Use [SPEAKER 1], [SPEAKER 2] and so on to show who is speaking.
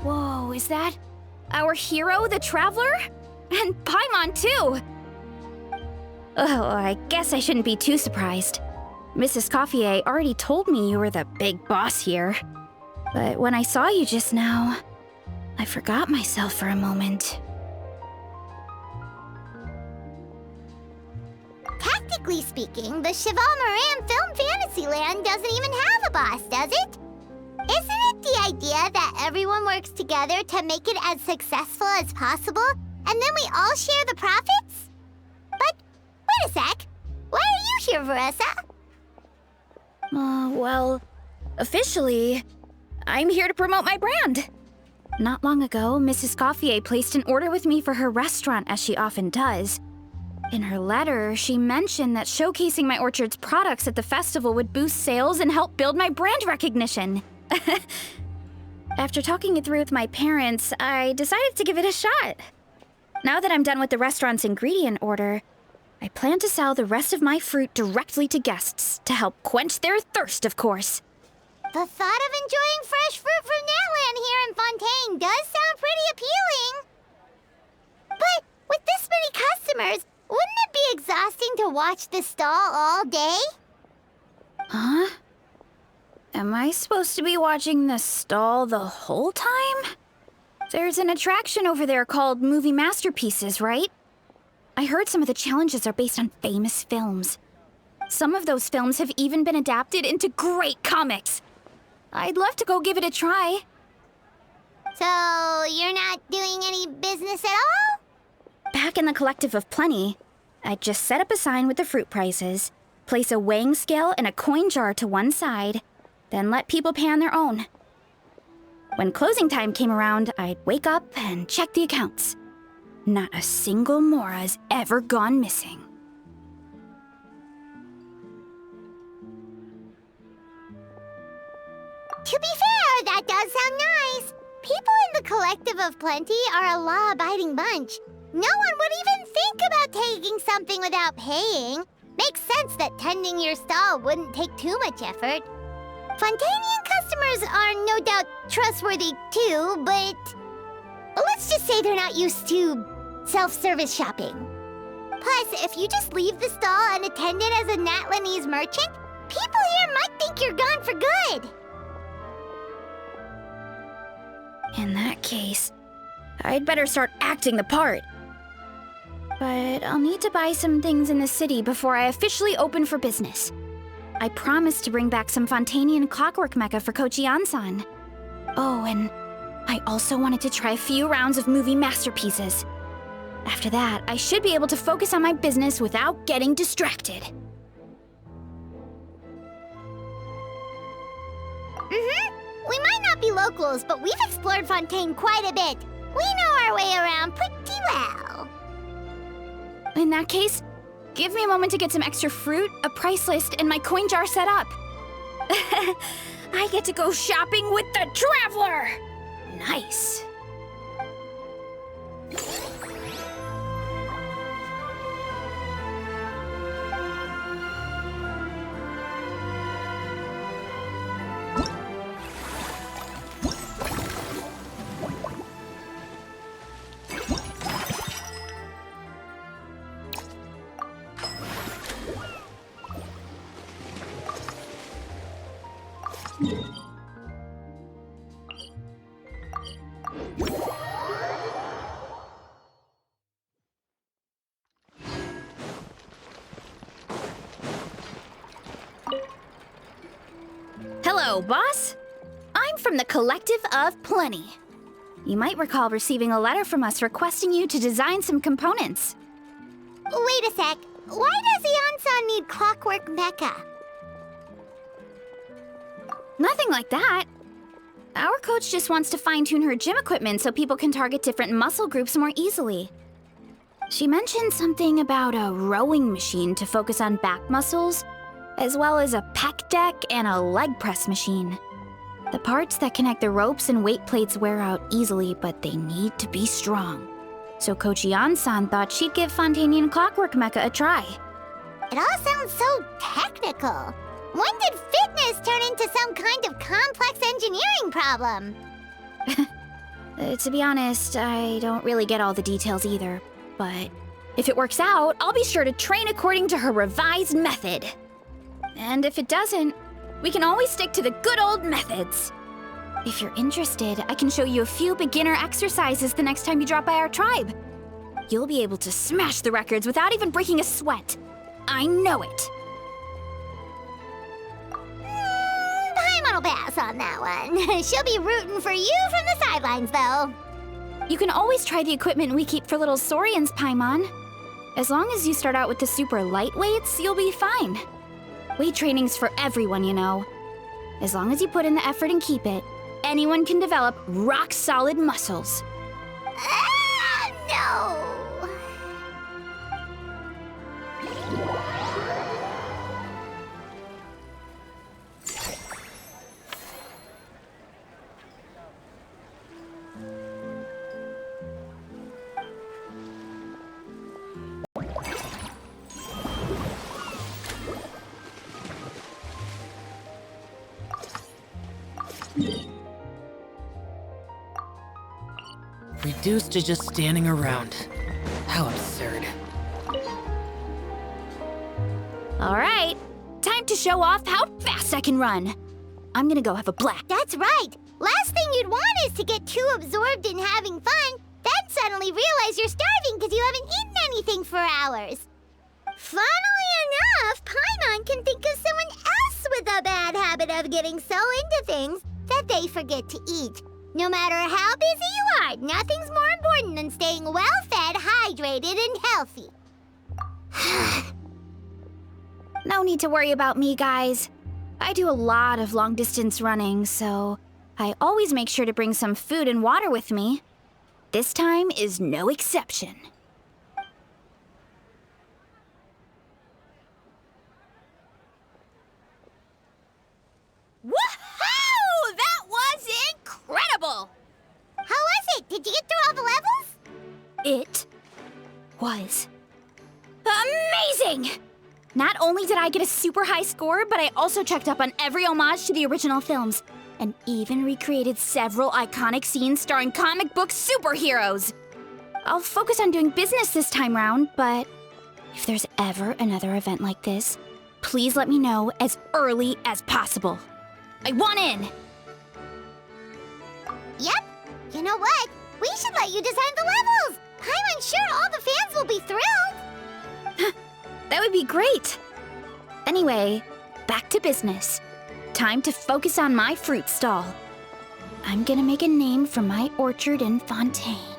[SPEAKER 1] Whoa, is that our hero, the Traveler? And Paimon, too! Oh, I guess I shouldn't be too surprised. Mrs. Coiffier already told me you were the big boss here. But when I saw you just now, I forgot myself for a moment.
[SPEAKER 2] Technically speaking, the Cheval Moran Film Fantasyland doesn't even have a boss, does it? Isn't it the idea that everyone works together to make it as successful as possible, and then we all share the profits? But, wait a sec. Why are you here, Varesa?
[SPEAKER 1] Well, officially, I'm here to promote my brand. Not long ago, Mrs. Coiffier placed an order with me for her restaurant, as she often does. In her letter, she mentioned that showcasing my orchard's products at the festival would boost sales and help build my brand recognition. After talking it through with my parents, I decided to give it a shot. Now that I'm done with the restaurant's ingredient order, I plan to sell the rest of my fruit directly to guests to help quench their thirst, of course.
[SPEAKER 2] The thought of enjoying fresh fruit from Natland here in Fontaine does sound pretty appealing. But with this many customers, wouldn't it be exhausting to watch this stall all day?
[SPEAKER 1] Huh? Am I supposed to be watching the stall the whole time? There's an attraction over there called Movie Masterpieces, right? I heard some of the challenges are based on famous films. Some of those films have even been adapted into great comics. I'd love to go give it a try.
[SPEAKER 2] So, you're not doing any business at all?
[SPEAKER 1] Back in the Collective of Plenty, I'd just set up a sign with the fruit prices, place a weighing scale and a coin jar to one side, then let people pay on their own. When closing time came around, I'd wake up and check the accounts. Not a single Mora's ever gone missing.
[SPEAKER 2] To be fair, that does sound nice. People in the Collective of Plenty are a law-abiding bunch. No one would even think about taking something without paying. Makes sense that tending your stall wouldn't take too much effort. Fontainian customers are no doubt trustworthy too, but let's just say they're not used to self-service shopping. Plus, if you just leave the stall unattended as a Natlanese merchant, people here might think you're gone for good.
[SPEAKER 1] In that case, I'd better start acting the part. But I'll need to buy some things in the city before I officially open for business. I promised to bring back some Fontainian clockwork mecha for Kochi-san. Oh, and I also wanted to try a few rounds of movie masterpieces. After that, I should be able to focus on my business without getting distracted.
[SPEAKER 2] We might not be locals, but we've explored Fontaine quite a bit. We know our way around pretty well.
[SPEAKER 1] In that case, give me a moment to get some extra fruit, a price list, and my coin jar set up. I get to go shopping with the Traveler! Nice. Hello, boss. I'm from the Collective of Plenty. You might recall receiving a letter from us requesting you to design some components.
[SPEAKER 2] Wait a sec. Why does Ian-san need clockwork mecha?
[SPEAKER 1] Nothing like that. Our coach just wants to fine-tune her gym equipment so people can target different muscle groups more easily. She mentioned something about a rowing machine to focus on back muscles, as well as a pec deck and a leg press machine. The parts that connect the ropes and weight plates wear out easily, but they need to be strong. So Coach Yan-san thought she'd give Fontanian Clockwork Mecha a try.
[SPEAKER 2] It all sounds so technical. When did fitness turn into some kind of complex engineering problem?
[SPEAKER 1] To be honest, I don't really get all the details either. But if it works out, I'll be sure to train according to her revised method. And if it doesn't, we can always stick to the good old methods. If you're interested, I can show you a few beginner exercises the next time you drop by our tribe. You'll be able to smash the records without even breaking a sweat. I know it.
[SPEAKER 2] Paimon will pass on that one. She'll be rooting for you from the sidelines, though.
[SPEAKER 1] You can always try the equipment we keep for little Saurians, Paimon. As long as you start out with the super light weights, you'll be fine. Weight training's for everyone, you know. As long as you put in the effort and keep it, anyone can develop rock-solid muscles.
[SPEAKER 2] No!
[SPEAKER 3] Reduced to just standing around. How absurd.
[SPEAKER 1] All right, time to show off how fast I can run. I'm gonna go have a black.
[SPEAKER 2] That's right! Last thing you'd want is to get too absorbed in having fun, then suddenly realize you're starving because you haven't eaten anything for hours. Funnily enough, Paimon can think of someone else with a bad habit of getting so into things that they forget to eat. No matter how busy you are, nothing's more important than staying well-fed, hydrated, and healthy.
[SPEAKER 1] No need to worry about me, guys. I do a lot of long-distance running, so I always make sure to bring some food and water with me. This time is no exception. Woohoo! That was incredible!
[SPEAKER 2] How was it? Did you get through all the levels?
[SPEAKER 1] It was amazing! Not only did I get a super high score, but I also checked up on every homage to the original films, and even recreated several iconic scenes starring comic book superheroes. I'll focus on doing business this time round, but if there's ever another event like this, please let me know as early as possible. I want in!
[SPEAKER 2] Yep. You know what? We should let you design the levels! I'm sure all the fans will be thrilled!
[SPEAKER 1] That would be great! Anyway, back to business. Time to focus on my fruit stall. I'm gonna make a name for my orchard in Fontaine.